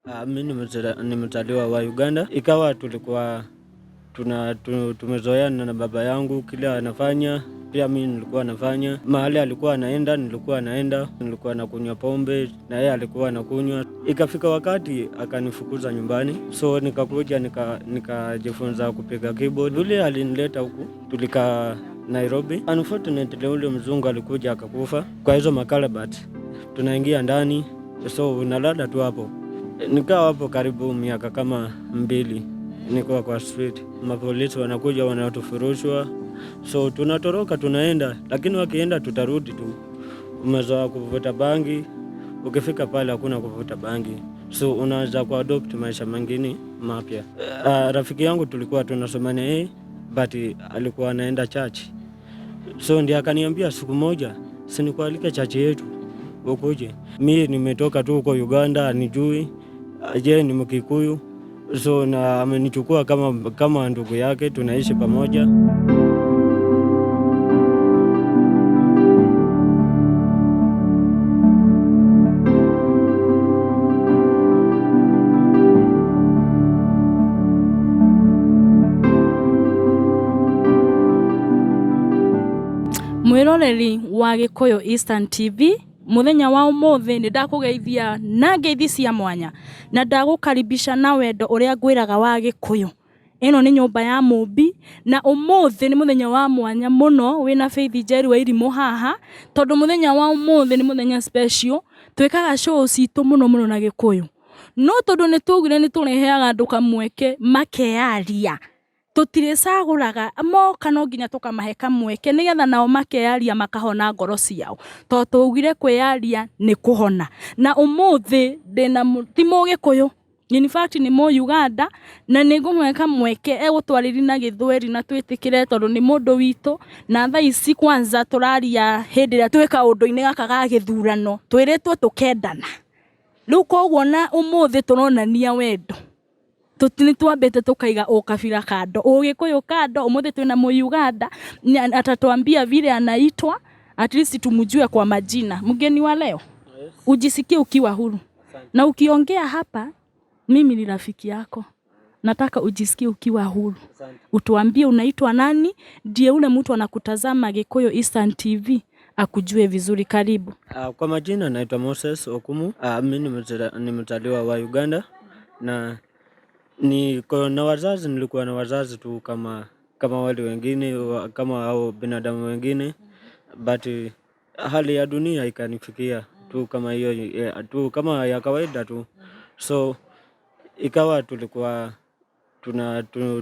Mimi nimezaliwa wa Uganda. Ikawa tulikuwa tumezoeana na baba yangu, kila anafanya pia mimi nilikuwa nafanya. Mahali alikuwa anaenda nilikuwa naenda, nilikuwa nakunywa pombe na yeye alikuwa anakunywa. Ikafika wakati akanifukuza nyumbani, so nikakuja nikajifunza kupiga keyboard. Yule alinileta huku, tulikaa Nairobi. Unfortunately ule mzungu alikuja akakufa. Kwa hizo makalabat tunaingia ndani, so unalala tu hapo. Nikawa hapo karibu miaka kama 2 nikuwa kwa street. Mapolisi wanakuja wanatufurushwa, so tunatoroka tunaenda, lakini wakienda tutarudi tu. Umezoea kuvuta bangi, ukifika pale hakuna kuvuta bangi, so unaanza kuadopt maisha mengine mapya. Rafiki yangu tulikuwa tunasomana yeye, but alikuwa anaenda church, so ndiye akaniambia siku moja sinikualike church yetu ukuje. Mimi nimetoka tu huko Uganda, anijui je ni Mkikuyu, so na amenichukua kama ndugu yake, tunaishi pamoja. Mwiroreri wa Gikuyu Eastern TV, muthenya wa umuthi ni ndakugeithia na ngeithi cia mwanya na ndagukaribisha na wendo uria ngwiraga wa Gikuyu. Ino ni nyumba ya Mumbi na umuthi ni muthenya wa mwanya muno wina Faith Njeri wa Irimũ haha, tondu muthenya wa umuthi ni muthenya special. Twikaga show citu muno na Gikuyu, no tondu ni tugire ni tureheaga andu kamweke makearia. Tutirecaguraga moka no nginya tukamahe kamweke nigetha nao makearia makahona ngoro ciao, to tugire kwearia ni kuhona. Na umuthi ndina timo Gikuyu, in fact ni mo Uganda, na ningumwe kamweke egutwariri na Githweri na twitikire tondu ni mundu witu. Na thaa ici kwanza turaria hindi ria twika undu-ini gaka ga githurano, twiritwo tukendana. Riu koguo na umuthi turonania wendo, tutini twambete tukaiga ukabila kando, Ugikuyu kando. Umuthi twina mu Uganda, atatuambia vile anaitwa, at least tumjue kwa majina. Mgeni wa leo, ujisikie ukiwa huru na ukiongea hapa. Mimi ni rafiki yako, nataka ujisikie ukiwa huru. Utuambie unaitwa nani, ndiye ule mtu anakutazama Gikuyu Eastern TV akujue vizuri. Karibu. Kwa majina naitwa Moses Okumu. Mimi nimezaliwa wa Uganda na nilikuwa na wazazi tu kama wale wengine, kama hao binadamu wengine, but hali ya dunia ikanifikia tu kama hiyo tu kama ya kawaida tu. So ikawa tulikuwa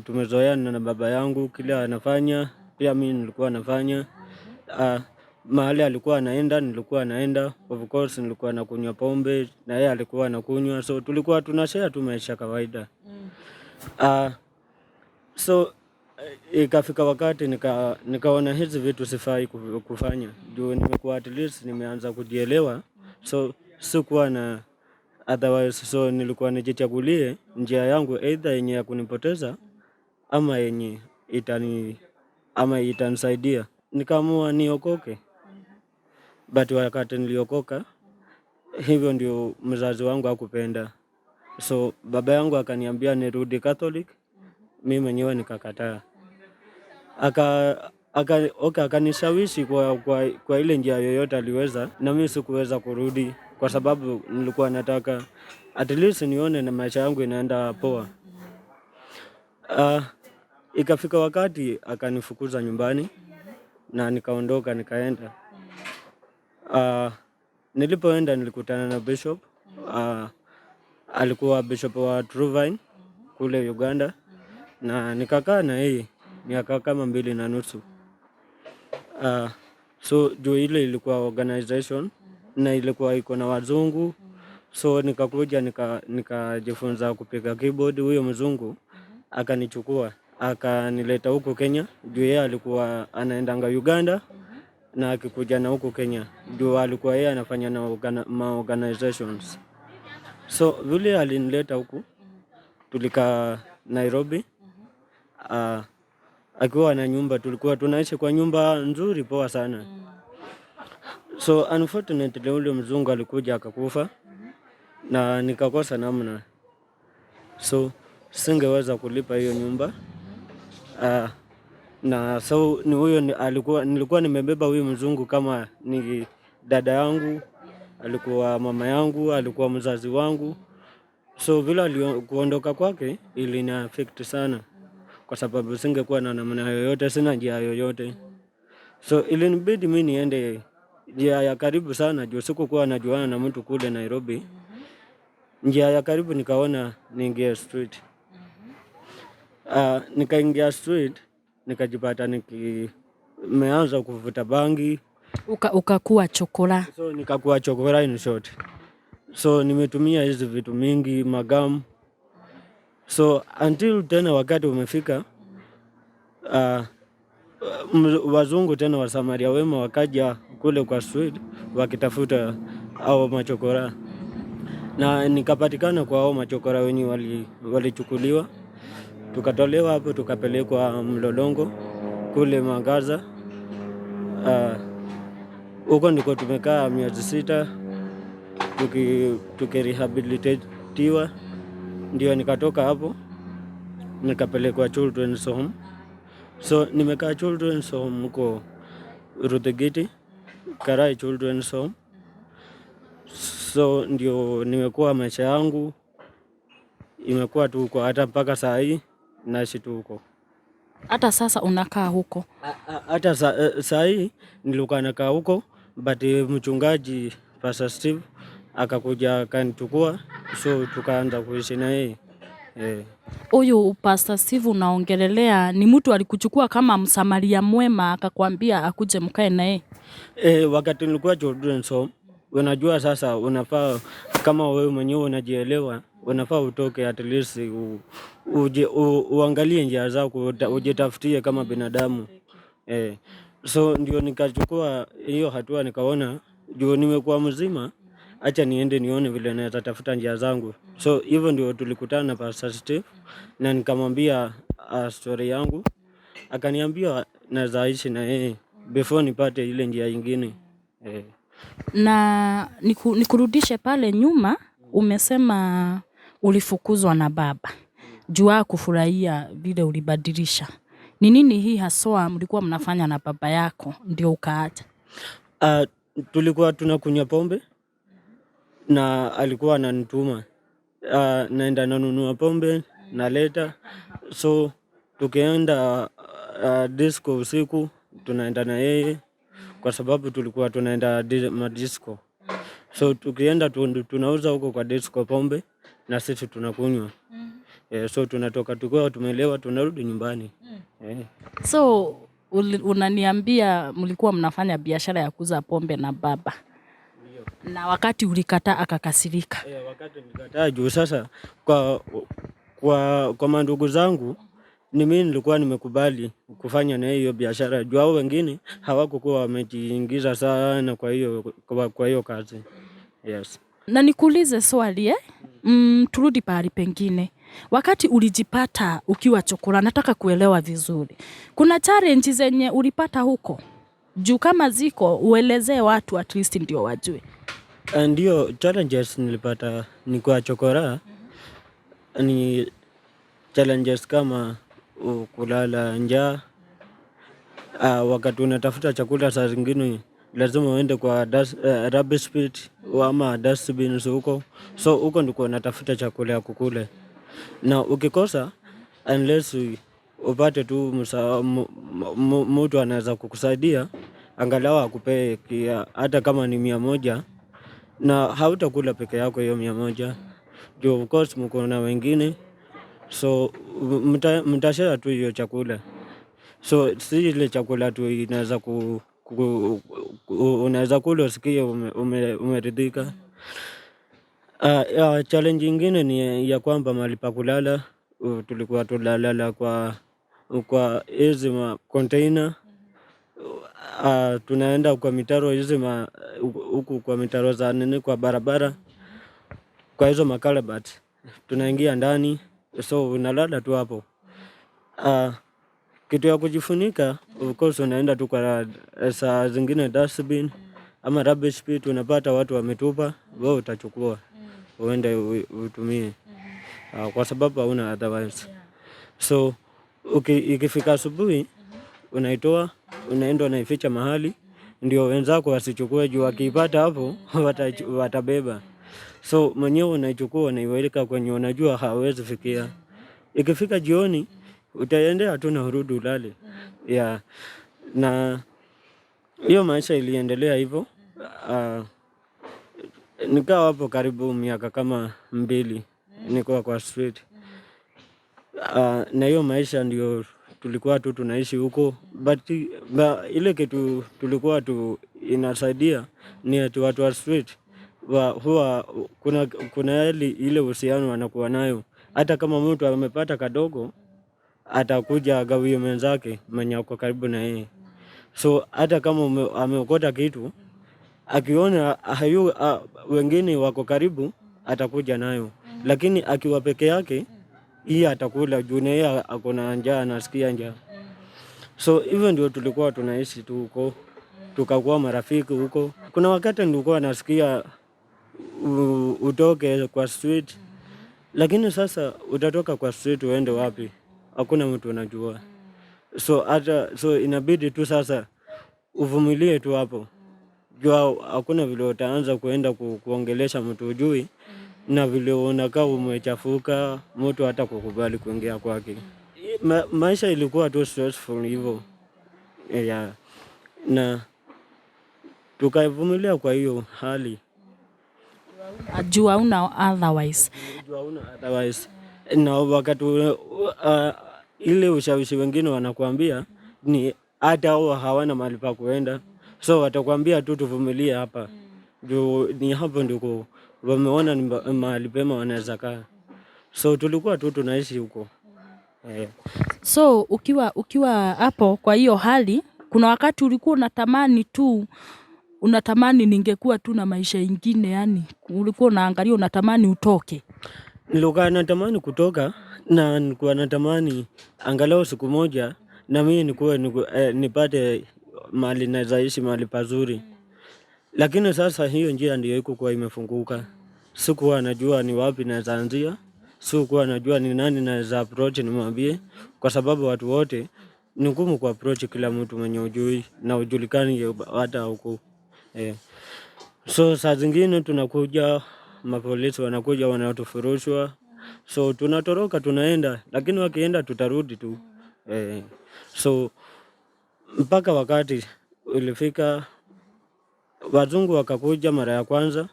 tumezoeana na baba yangu, kila anafanya pia mimi nilikuwa nafanya. Mahali alikuwa anaenda nilikuwa naenda, of course nilikuwa nakunywa pombe na yeye alikuwa anakunywa, so tulikuwa tunashare tu maisha kawaida. So ikafika wakati nikaona hizi vitu sifai kufanya, juu nimekuwa at least nimeanza kujielewa, so sikuwa na otherwise, so nilikuwa nijichagulie njia yangu, either yenye ya kunipoteza ama yenye itanisaidia. Nikaamua niokoke, but wakati niliokoka hivyo ndio mzazi wangu hakupenda, so baba yangu akaniambia nirudi Catholic. Mimi mwenyewe nikakataa. Akanishawishi kwa ile njia yoyote aliweza, na mimi sikuweza kurudi kwa sababu nilikuwa nataka at least nione na maisha yangu inaenda poa. Ikafika wakati akanifukuza nyumbani na nikaondoka nikaenda. Nilipoenda nilikutana na bishop. Alikuwa bishop wa Thutha kule Uganda, na nikakaa na yeye miaka kama 2.5. So juu ile ilikuwa organization na ilikuwa iko na wazungu, so nikakuja nikajifunza kupiga keyboard. Huyo mzungu akanichukua akanileta huko Kenya, juu yeye alikuwa anaendanga Uganda na akikuja na huko Kenya, juu alikuwa yeye anafanya na organizations. So vile alinileta huku, tulikaa Nairobi. Akiwa na nyumba, tulikuwa tunaishi kwa nyumba nzuri poa sana. So unfortunately ule mzungu alikuja akakufa na nikakosa namna. so singeweza kulipa hiyo nyumba. Na so ni huyo nilikuwa nimebeba huyu mzungu kama ni dada yangu, alikuwa mama yangu, alikuwa mzazi wangu. So vile kuondoka kwake ilini affect sana, kwa sababu singekuwa na namna yoyote, sina njia yoyote. So ilinibidi mimi niende njia ya karibu sana, juu sikuwa najuana na mtu kule Nairobi. Njia ya karibu nikaona niingie street. Nikaingia street, nikajipata nimeanza kuvuta bangi. Ukakuwa chokora. So nikakuwa chokora in short. So nimetumia hizi vitu mingi, magamu. So until tena wakati umefika, wazungu tena wa Samaria wema wakaja kule kwa street wakitafuta hao machokora. Na nikapatikana kwa hao machokora wenye walichukuliwa. Tukatolewa hapo, tukapelekwa Mlolongo kule Mangaza. Huko ndiko tumekaa miezi 6 tukirehabilitatiwa. Ndio nikatoka hapo nikapelekwa children's home. So nimekaa children's home huko Ruthegiti, Karai children's home. So ndio nimekuwa maisha yangu imekuwa tu huko, hata mpaka saa hii naishi tu huko. Hata sasa unakaa huko? Hata saa hii nilikuwa nakaa huko, but mchungaji Pastor Steve akakuja akanichukua, so tukaanza kuishi na yeye. Huyu Pastor Steve unaongelelea ni mtu alikuchukua kama msamaria mwema akakwambia akuje mkae na yeye? Wakati nilikuwa children's home, unajua sasa unafaa kama wewe mwenyewe unajielewa, unafaa utoke at least uangalie njia zako, ujitafutie kama binadamu. So ndio nikachukua hiyo hatua, nikaona juu nimekuwa mzima, acha niende nione vile naweza tafuta njia zangu. So hivyo ndio tulikutana na Pastor Steve na nikamwambia story yangu. Akaniambia naweza ishi na yeye before nipate ile njia nyingine. Na nikurudishe pale nyuma, umesema ulifukuzwa na baba. Jua kufurahia vile ulibadilisha. Ni nini hii haswa mlikuwa mnafanya na baba yako ndio ukaacha? Tulikuwa tunakunywa pombe na alikuwa ananituma. Naenda nanunua pombe naleta. So tukienda disco usiku tunaenda na yeye, kwa sababu tulikuwa tunaenda madisco. So tukienda tunauza huko kwa disco pombe na sisi tunakunywa. So tunatoka tukiwa tumelewa, tunarudi nyumbani. So unaniambia mlikuwa mnafanya biashara ya kuuza pombe na baba. Na wakati ulikataa akakasirika? Wakati nilikataa juu sasa kwa mandugu zangu ni mimi nilikuwa nimekubali kufanya na hiyo biashara, juu hao wengine hawakuwa wamejiingiza sana kwa hiyo kazi. Yes. Na nikuulize swali turudi pahali pengine. Wakati ulijipata ukiwa chokora, nataka kuelewa vizuri. Kuna challenge zenye ulipata huko? Juu kama ziko uelezee watu at least ndio wajue. Ndio, challenges nilipata nikiwa chokora ni challenges kama kulala njaa. Wakati unatafuta chakula saa zingine lazima uende kwa rubbish pit ama dustbin huko. So huko ndiko unatafuta chakula ya kukula. Na ukikosa, unless upate tu mtu anaweza kukusaidia, angalau akupee hata kama ni 100, na hautakula peke yako hiyo 100. Juu of course mko na wengine, so mtashare tu hiyo chakula. So si ile chakula tu inaweza unaweza kula usikie umeridhika. Challenge nyingine ni ya kwamba mahali pa kulala, tulikuwa tulalala kwa hizi container. Tunaenda kwa mitaro hizi huku kwa mitaro za nini kwa barabara, kwa hizo makalabat tunaingia ndani, so unalala tu hapo. Kitu ya kujifunika, of course unaenda tu kwa saa zingine dustbin ama rubbish pit, unapata watu wametupa, wewe utachukua uende utumie. kwa sababu hauna otherwise. So ikifika asubuhi unaitoa, unaenda unaificha mahali, ndio wenzako wasichukue juu wakiipata hapo watabeba. So mwenyewe unaichukua unaiweka kwenye unajua hawezi fikia. Ikifika jioni utaendea tu na urudi ulale. Na hiyo maisha iliendelea hivyo. Nikawa hapo karibu miaka kama 2 nikuwa kwa street. Na hiyo maisha ndio tulikuwa tu tunaishi huko, but ile kitu tulikuwa tu inasaidia ni ati watu wa street huwa kuna ile uhusiano wanakuwa nayo. Hata kama mtu amepata kadogo atakuja agawie mwenzake mwenye ako karibu na yeye. So hata kama ameokota kitu akiona wengine wako karibu atakuja nayo, lakini akiwa peke yake hii atakula juu na yeye ako na njaa, anasikia njaa. So hivyo ndio tulikuwa tunaishi tu huko, tukakuwa marafiki huko. Kuna wakati nilikuwa nasikia utoke kwa street, lakini sasa utatoka kwa street uende wapi? Hakuna mtu anajua. So inabidi tu sasa uvumilie tu hapo. Jua hakuna vile utaanza kuenda kuongelesha mtu ujui, na vile unakaa umechafuka, mtu hata kukubali kuingia kwake. Maisha ilikuwa tu stressful hivyo. Na tukavumilia kwa hiyo hali. Jua una otherwise. Na wakati ile ushawishi wengine wanakuambia ni hata wao hawana mahali pa kuenda. So watakwambia tu tuvumilie hapa. Juu ni hapo ndiko wameona ni mahali pema wanaweza kaa. So tulikuwa tu tunaishi huko. So ukiwa hapo kwa hiyo hali, kuna wakati ulikuwa unatamani ningekuwa tu na maisha ingine, yani ulikuwa unaangalia unatamani utoke? Nilikuwa natamani kutoka, na nilikuwa natamani angalau siku moja na mimi nipate mahali naweza ishi mahali pazuri. Lakini sasa hiyo njia ndio iko kwa imefunguka. Sikuwa najua ni wapi naweza anzia. Sikuwa najua ni nani naweza approach nimwambie, kwa sababu watu wote ni ngumu ku approach kila mtu mwenye ujui na ujulikani hata huko. So saa zingine tunakuja, mapolisi wanakuja wanatufurushwa. So tunatoroka tunaenda, lakini wakienda tutarudi tu. So mpaka wakati ulifika wazungu wakakuja mara ya kwanza,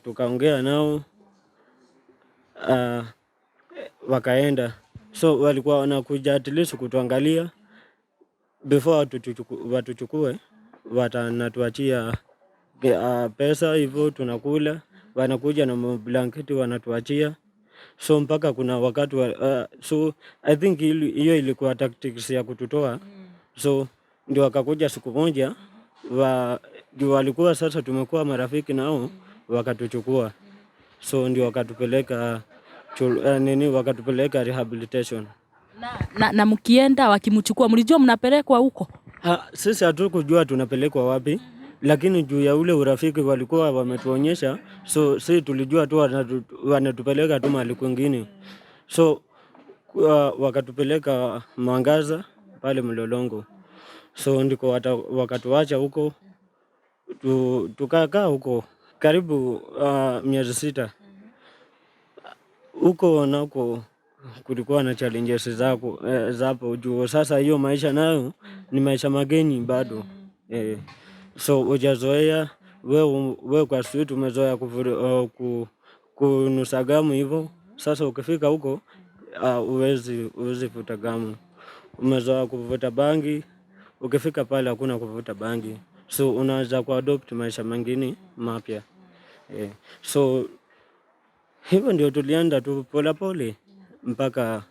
tukaongea nao, wakaenda. So walikuwa wanakuja at least kutuangalia before watuchukue, watanatuachia pesa hivyo tunakula, wanakuja na blanketi wanatuachia. So mpaka kuna wakati so I think hiyo ilikuwa tactics ya kututoa. So ndio wakakuja siku moja, walikuwa sasa tumekuwa marafiki nao, wakatuchukua. So ndio wakatupeleka wakatupeleka rehabilitation. Na mkienda wakimchukua mlijua mnapelekwa huko? Sisi hatukujua tunapelekwa wapi, lakini juu ya ule urafiki walikuwa wametuonyesha. So sisi tulijua tu wanatupeleka tu mahali kwingine. So wakatupeleka Mwangaza pale Mlolongo. So ndiko wakatuacha huko, tukakaa huko karibu miezi 6. Huko nako kulikuwa na challenges zapo juu sasa hiyo maisha nayo ni maisha mageni bado. So hujazoea wewe kwa street umezoea kunusa gamu hivyo. Sasa ukifika huko huwezi vuta gamu. Umezoea kuvuta bangi, ukifika pale hakuna kuvuta bangi. So unaanza kuadopt maisha mengine mapya. So hivyo ndio tulienda tu pole mpaka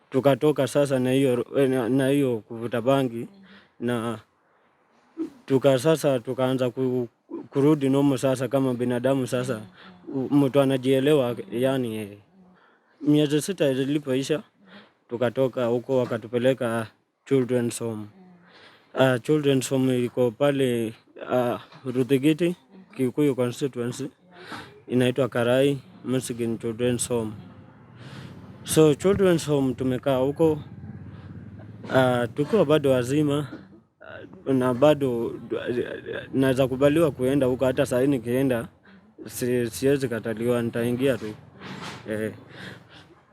tukatoka sasa na hiyo kuvuta bangi, na tukaanza kurudi nomo sasa kama binadamu. Sasa mtu anajielewa yani. Miezi 6 ilipoisha tukatoka huko, wakatupeleka children's home. Children's home iko pale Ruthigiti, Kikuyu constituency, inaitwa Karai. Mucie Children's Home. So Children's Home tumekaa huko tukiwa bado wazima na bado naweza kubaliwa kuenda huko. Hata sasa nikienda siwezi kataliwa, nitaingia tu.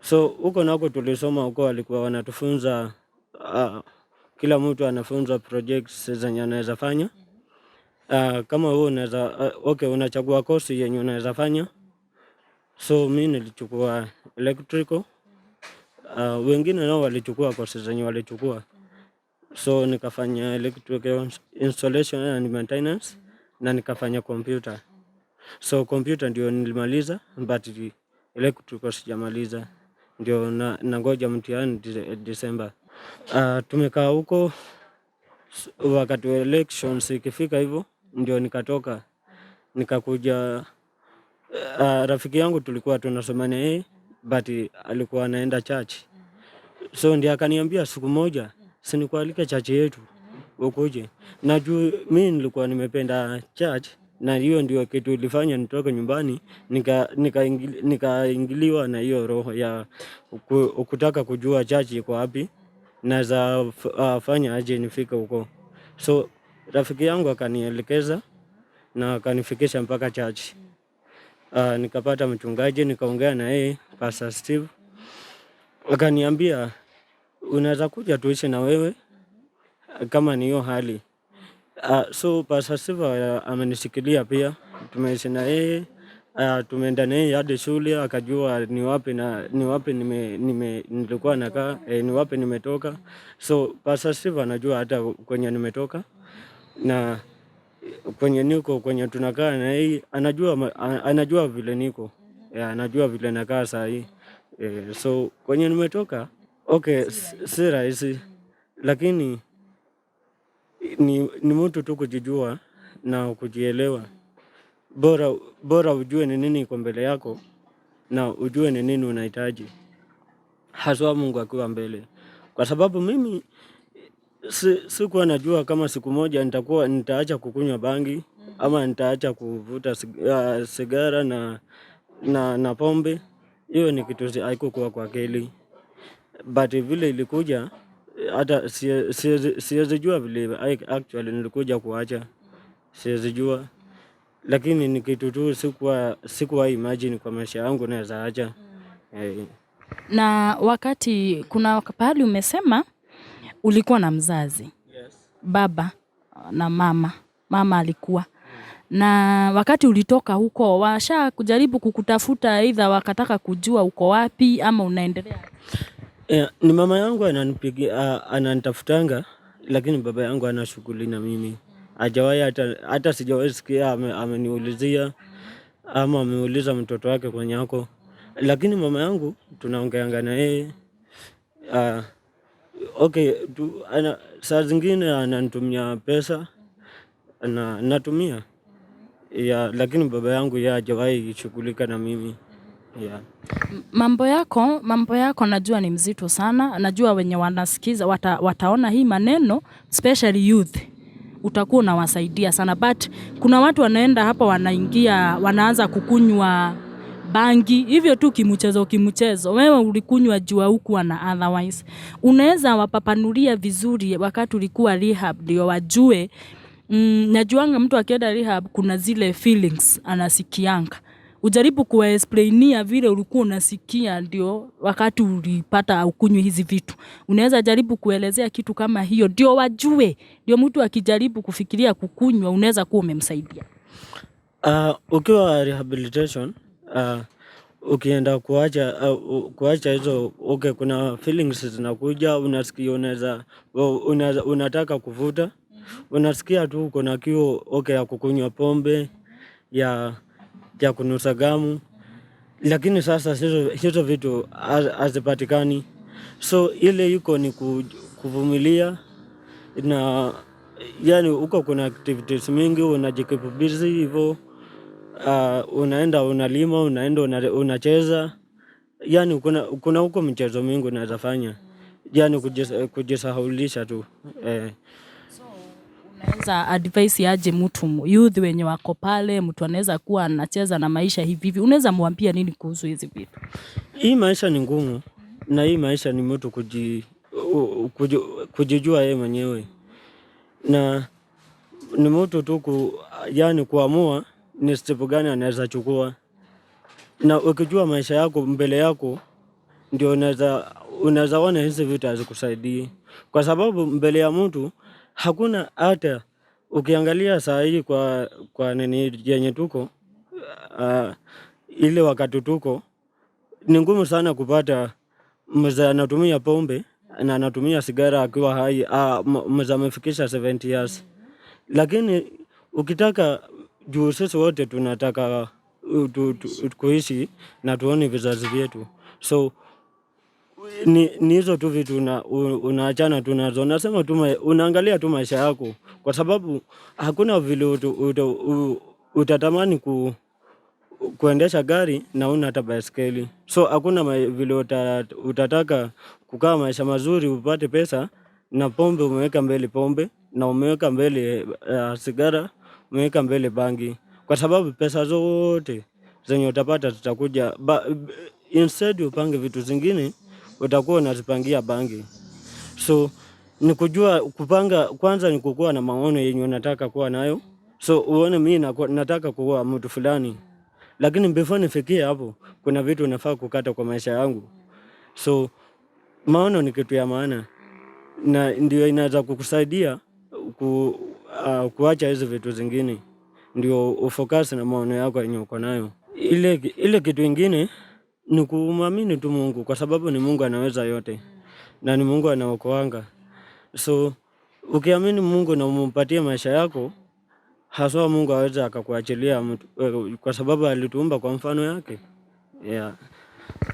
So huko nako tulisoma huko, walikuwa wanatufunza kila mtu anafunza projects zenye anaweza fanya. Kama wewe unaweza unachagua course yenye unaweza fanya. So mimi nilichukua electrical. Wengine nao walichukua courses zenye walichukua. So nikafanya electrical installation and maintenance na nikafanya computer. So computer ndio nilimaliza, but electrical sijamaliza. Ndio nangoja mtihani December. Tumekaa huko wakati wa elections ikifika hivyo ndio nikatoka nikakuja. Rafiki yangu tulikuwa tunasoma na yeye, but alikuwa anaenda church. So ndio akaniambia siku moja sinikualike church yetu ukuje. Na juu mimi nilikuwa nimependa church, na hiyo ndio kitu ilifanya nitoke nyumbani, nikaingiliwa na hiyo roho ya kutaka kujua church iko wapi na za fanya aje nifike huko. So rafiki yangu akanielekeza na akanifikisha mpaka church. Nikapata mchungaji, nikaongea na yeye, Pastor Steve. Akaniambia unaweza kuja tuishi na wewe kama ni hiyo hali. So Pastor Steve amenishikilia pia, tumeishi na yeye, tumeenda na yeye hadi shule, akajua ni wapi nilikuwa nakaa, ni wapi nimetoka. So Pastor Steve anajua hata kwenye nimetoka na kwenye niko, kwenye tunakaa na yeye, anajua vile niko, anajua vile nakaa saa hii. So kwenye nimetoka, si rahisi, lakini ni mtu tu kujijua na kujielewa. Bora ujue ni nini iko mbele yako na ujue ni nini unahitaji, haswa Mungu akiwa mbele. Kwa sababu mimi sikuwa najua kama siku moja nitaacha kukunywa bangi ama nitaacha kuvuta sigara na pombe. Hiyo ni kitu haikuwa kwa akili, but vile ilikuja hata siwezi jua vile actually nilikuja kuacha, siwezi jua, lakini ni kitu tu sikuwa imagine kwa maisha yangu naweza acha. Na wakati kuna pahali umesema ulikuwa na mzazi, Yes. Baba na mama alikuwa na wakati ulitoka huko washa kujaribu kukutafuta, aidha wakataka kujua uko wapi ama unaendelea? Ni mama yangu ananipigia, ananitafutanga, lakini baba yangu ana shughuli na mimi. Hajawahi hata sijawahi sikia ameniulizia ama ameuliza mtoto wake kwenye yako. Lakini mama yangu tunaongeanga na yeye. Saa zingine ananitumia pesa na natumia. Lakini baba yangu yeye hajawahi shughulika na mimi. Mambo yako najua ni mzito sana. Najua wenye wanasikiza wataona hii maneno, especially youth, utakuwa unawasaidia sana, but kuna watu wanaenda hapa wanaanza kukunywa bangi hivyo tu kimuchezo. Wewe ulikunywa jua huku na otherwise. Unaweza wapapanulia vizuri wakati ulikuwa rehab ndio wajue. Najuanga mtu akienda rehab kuna zile feelings anasikianga. Ujaribu kuwaexplainia vile ulikuwa unasikia ndio wakati ulipata ukunywe hizi vitu. Unaweza jaribu kuelezea kitu kama hiyo ndio wajue. Ndio mtu akijaribu kufikiria kukunywa unaweza kuwa umemsaidia. Ukiwa rehabilitation, ukienda kuacha hizo, kuna feelings zinakuja, unasikia unataka kuvuta, unasikia tu kuna kiu ya kukunywa pombe, ya kunusa gamu, lakini sasa hizo vitu hazipatikani. So ile yuko ni kuvumilia, na yani huko kuna activities mingi, unajikeep busy hivyo. Unaenda unalima, unaenda unacheza, yani kuna huko michezo mingi unaweza fanya, yani kujisahaulisha tu. So Unaweza advice aje mtu youth wenye wako pale, mtu anaweza kuwa anacheza na maisha hivi, unaweza mwambia nini kuhusu hizi vitu? Hii maisha ni ngumu, na hii maisha ni mtu kujijua yeye mwenyewe, na ni mtu tu yani kuamua ni step gani anaweza chukua, na ukijua maisha yako mbele yako ndio unaweza ona hizi vitu hazikusaidii, kwa sababu mbele ya mtu hakuna. Hata ukiangalia saa hii kwa nini yenye tuko ile wakati tuko, ni ngumu sana kupata mzee anatumia pombe na anatumia sigara akiwa hai, mzee amefikisha 70 years. Lakini ukitaka, juu sisi wote tunataka kuishi na tuone vizazi vyetu, so ni hizo tu vitu unaachana tu nazo. Nasema unaangalia tu maisha yako, kwa sababu hakuna vile utatamani kuendesha gari na una hata baiskeli. So hakuna vile utataka kukaa maisha mazuri upate pesa na pombe umeweka mbele pombe, na umeweka mbele sigara, umeweka mbele bangi, kwa sababu pesa zote zenye utapata zitakuja. Instead upange vitu zingine, utakuwa unazipangia bangi. So ni kujua kupanga kwanza, ni kukuwa na maono yenye unataka kuwa nayo. So uone mimi nataka kuwa mtu fulani, lakini before nifikie hapo kuna vitu nafaa kukata kwa maisha yangu. So maono ni kitu ya maana, na ndio inaweza kukusaidia kuacha hizo vitu zingine, ndio ufocus na maono yako yenye uko nayo. Ile kitu ingine ni kumwamini tu Mungu, kwa sababu ni Mungu anaweza yote na ni Mungu anaokoanga. So ukiamini Mungu na umpatie maisha yako, haswa Mungu aweza akakuachilia mtu, kwa sababu alituumba kwa mfano yake. Yeah.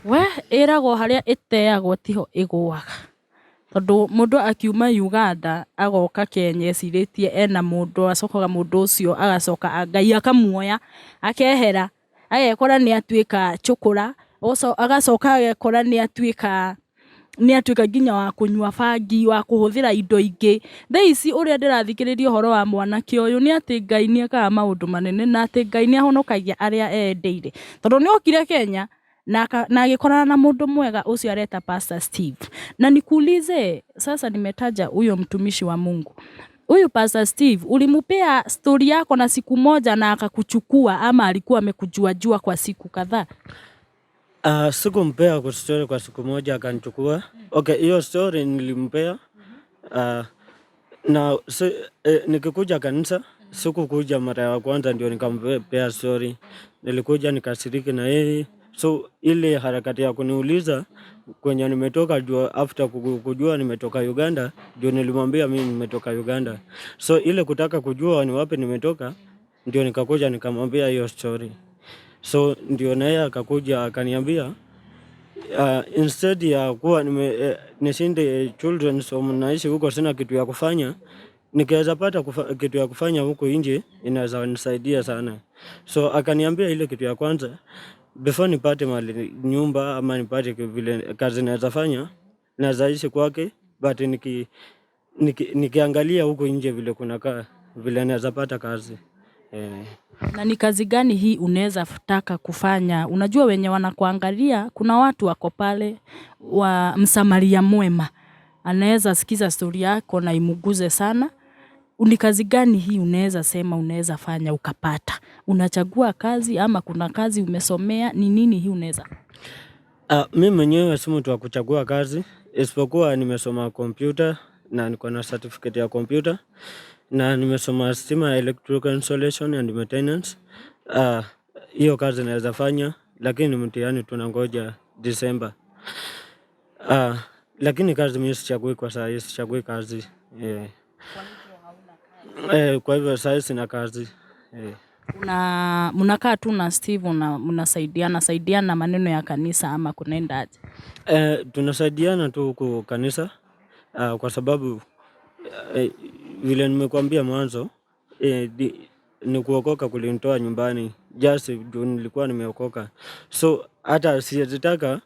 We iragwo haria iteagwo tiho igwaga, tondu mundu akiuma Uganda agoka Kenya eciritie ena mundu, acokaga mundu ucio agacoka Ngai akamuoya akehera, agekora ni atuika chukura, agacoka agekora ni atuika nginya wa kunyua bangi, wa kuhuthira indo ingi. Thaici uria ndirathikiriria uhoro wa mwanake uyu ni ati Ngai ni ekaga maundu manene, na ati Ngai ni ahonokagia aria endeire, tondu ni okire Kenya na agikorana na mundu mwega ucio areta Pastor Steve. Na nikuulize sasa, nimetaja huyo mtumishi wa Mungu, huyu Pastor Steve, ulimupea story yako na siku moja na akakuchukua, ama alikuwa amekujua kwa siku kadhaa? Sikumpea kwa story kwa siku moja akanichukua. Okay, hiyo story nilimpea. Na nikikuja kanisa, sikukuja mara ya kwanza ndio nikampea story. Nilikuja nikashiriki na yeye. So ile harakati ya kuniuliza kwenye nimetoka, jua after kujua nimetoka Uganda, ndio nilimwambia mimi nimetoka Uganda. So ile kutaka kujua ni wapi nimetoka, ndio nikakuja nikamwambia hiyo story. So ndio naye akakuja akaniambia, instead ya kuwa nishinde children's home naishi huko sina kitu ya kufanya, nikiweza pata kitu ya kufanya huko nje inaweza nisaidia sana. So akaniambia ile kitu ya kwanza, before nipate mali nyumba ama nipate vile kazi naweza fanya, naweza ishi kwake, but nikiangalia huko nje vile kunakaa, vile naweza pata kazi. Na ni kazi gani hii unaweza taka kufanya? Unajua wenye wanakuangalia, kuna watu wako pale wa msamaria mwema, anaweza sikiza story yako na imuguze sana. Ni kazi gani hii unaweza sema unaweza fanya ukapata? Unachagua kazi ama kuna kazi umesomea? Ni nini hii unaweza? Mimi mwenyewe si mtu wa kuchagua kazi, isipokuwa nimesoma computer na niko na certificate ya computer, na nimesoma stima, electrical installation and maintenance. Hiyo kazi naweza fanya, lakini mtihani tunangoja December. Lakini kazi mimi sichagui kwa saa hii, sichagui kazi. Kwa hivyo saa hii sina kazi. Mnakaa tu na Steve na mnasaidiana maneno ya kanisa ama kunaenda aje? Tunasaidiana tu huko kanisa, kwa sababu vile nimekuambia mwanzo, ni kuokoka kulinitoa nyumbani, just nilikuwa nimeokoka. So hata sijataka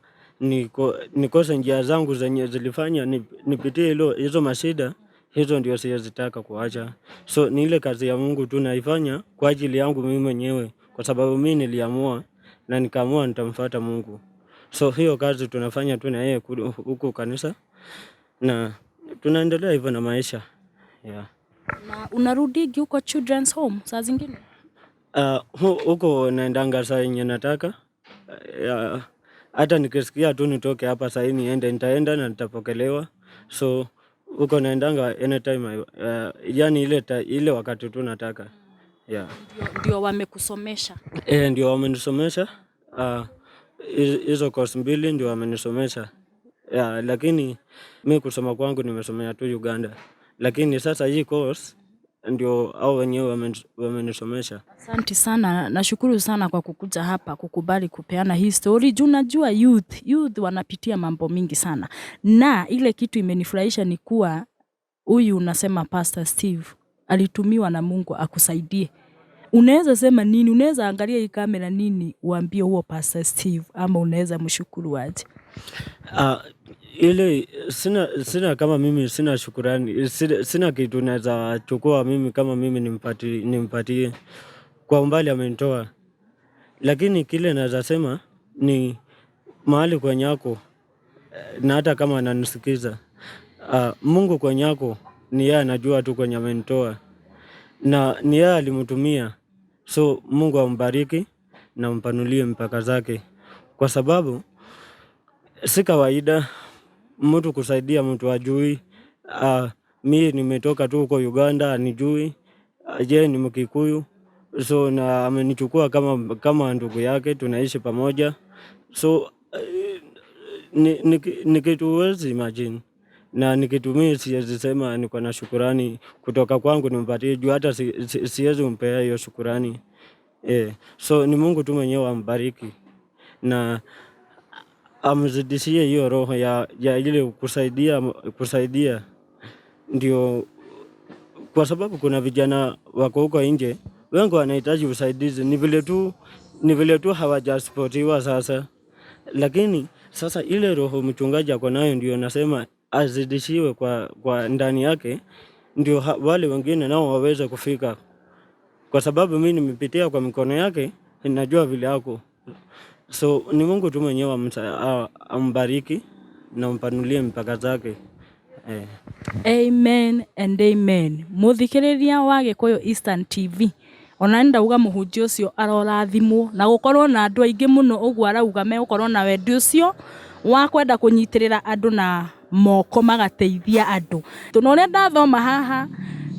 nikose njia zangu zenye zilifanya nipitie hizo mashida, hizo ndio siwezitaka kuacha. So ni ile kazi ya Mungu tu naifanya kwa ajili yangu mimi mwenyewe, kwa sababu mimi niliamua na nikaamua nitamfuata Mungu. So hiyo kazi tunafanya tu na yeye huko kanisa na tunaendelea hivyo na maisha. Yeah. Na unarudigi huko children's home saa zingine? Huko naendanga saa yenye nataka. Hata nikisikia tu nitoke hapa saa hii niende, nitaenda na nitapokelewa. So huko naendanga anytime, yani ile wakati tu nataka. Yeah. Ndio wamekusomesha? Ndio wamenisomesha. Hizo course 2 ndio wamenisomesha. Lakini mimi kusoma kwangu nimesomea tu Uganda. Lakini sasa hii course ndio au wenyewe wamenisomesha. Asante sana, nashukuru sana kwa kukuja hapa kukubali kupeana hii story. Juu najua youth wanapitia mambo mingi sana. Na ile kitu imenifurahisha ni kuwa huyu unasema Pastor Steve alitumiwa na Mungu akusaidie. Unaweza sema nini? Unaweza angalia hii kamera nini uambie huo Pastor Steve, ama unaweza mshukuru aje? Ile sina kama mimi sina shukrani, sina kitu naweza chukua mimi kama mimi nimpatie kwa umbali amenitoa. Lakini kile naweza sema ni mahali kwenye yako, na hata kama ananisikiza, Mungu kwenye yako ni yeye anajua tu kwenye amenitoa na ni yeye alimtumia. So Mungu ambariki na mpanulie mpaka zake, kwa sababu si kawaida mtu kusaidia mtu ajui. Mimi nimetoka tu huko Uganda, anijui. Je, ni Mkikuyu. So na amenichukua kama ndugu yake, tunaishi pamoja. So ni kitu huwezi imagine. Na nikitumia siwezi sema niko na shukrani kutoka kwangu nimpatie, juu hata siwezi mpea hiyo shukrani. So ni Mungu tu mwenyewe ambariki na amzidishie hiyo roho ya ile kusaidia. Ndio kwa sababu kuna vijana wako huko nje wengi wanahitaji usaidizi, ni vile tu hawajasportiwa sasa. Lakini sasa ile roho mchungaji ako nayo ndio nasema azidishiwe kwa ndani yake, ndio wale wengine nao waweze kufika, kwa sababu mimi nimepitia kwa mikono yake, ninajua vile yako. So ni Mungu tu mwenyewe ambariki na mpanulie mpaka zake. Amen and amen. Muthikiriria wa Gikuyu Eastern TV, ona ndauga muhunjia ucio arorathimwo na gukorwo na andu aingi muno uguo arauga me gukorwo na wendi ucio wa kwenda kunyitirira andu na moko magateithia andu. Tunoria ndathoma haha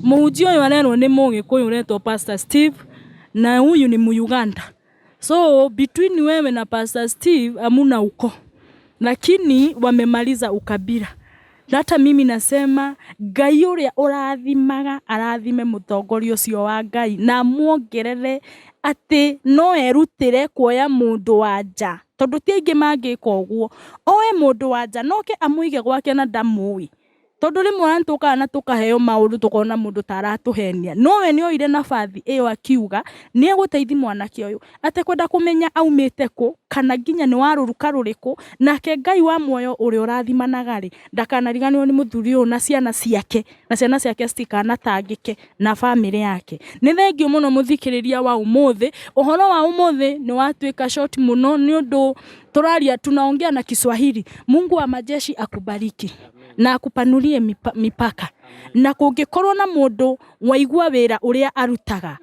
muhunjia uyu arerwo ni Mugikuyu uretwo Pastor Steve na huyu ni Mu-Uganda. So between wewe na Pastor Steve amuna uko, lakini wamemaliza ukabila. Hata mimi nasema Ngai uria urathimaga arathime mutongoria ucio wa Ngai na muongerere ati no erutire kuoya mundu wa nja, tondu ti aingi mangika uguo. Oe mundu wa nja noke amuige gwake na ndamui, tondu rimwe antuka na tukaheo maundu tukona mundu taratuhenia. Nowe ni oire nabathi iyo akiuga ni eguteithi mwanake uyu ate kwenda kumenya aumite ku kana nginya ni waruruka ruriku, nake Ngai wa muoyo uri urathimanaga ri ndakanariganirwo ni muthuri uyu na ciana ciake citikanatangike na family yake. Ni thengio muno muthikiriria wa umuthi. Uhoro wa umuthi ni watuika short muno ni undu turaria tunaongea na Kiswahili. Mungu wa majeshi akubariki na akupanulie mipaka. Na kungikorwo na mundu waigua wira uria arutaga,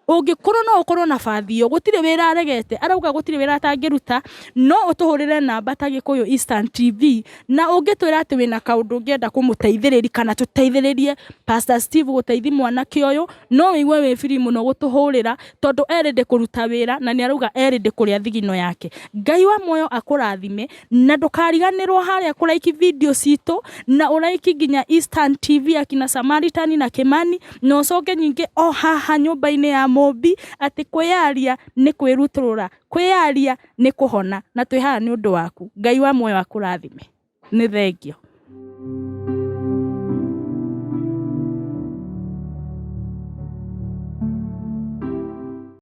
ungikorwo no ukorwo na bathio, gutire wira aregete, arauga gutire wira atangiruta, no utuhurire namba ta Gikuyu Eastern TV na ungitwira ati wina kaundu ungienda kumuteithiriria kana tuteithiririe Pastor Steve guteithi mwanake uyu, no wigwe wi free muno gutuhurira, tondu erende kuruta wira na ni arauga erende kuria thigino yake. Ngai wa moyo akurathime na ndukariganirwo haria kuraiki video citu na uraiki nginya Eastern TV akina Samaritan na Kimani, no coke nyingi o haha nyumba-ini ya Mobi, ati kwiaria ni kwiruturura, kwiaria ni kuhona, na twi haha ni undu waku. Ngai wa moyo akurathime. Ni thengio.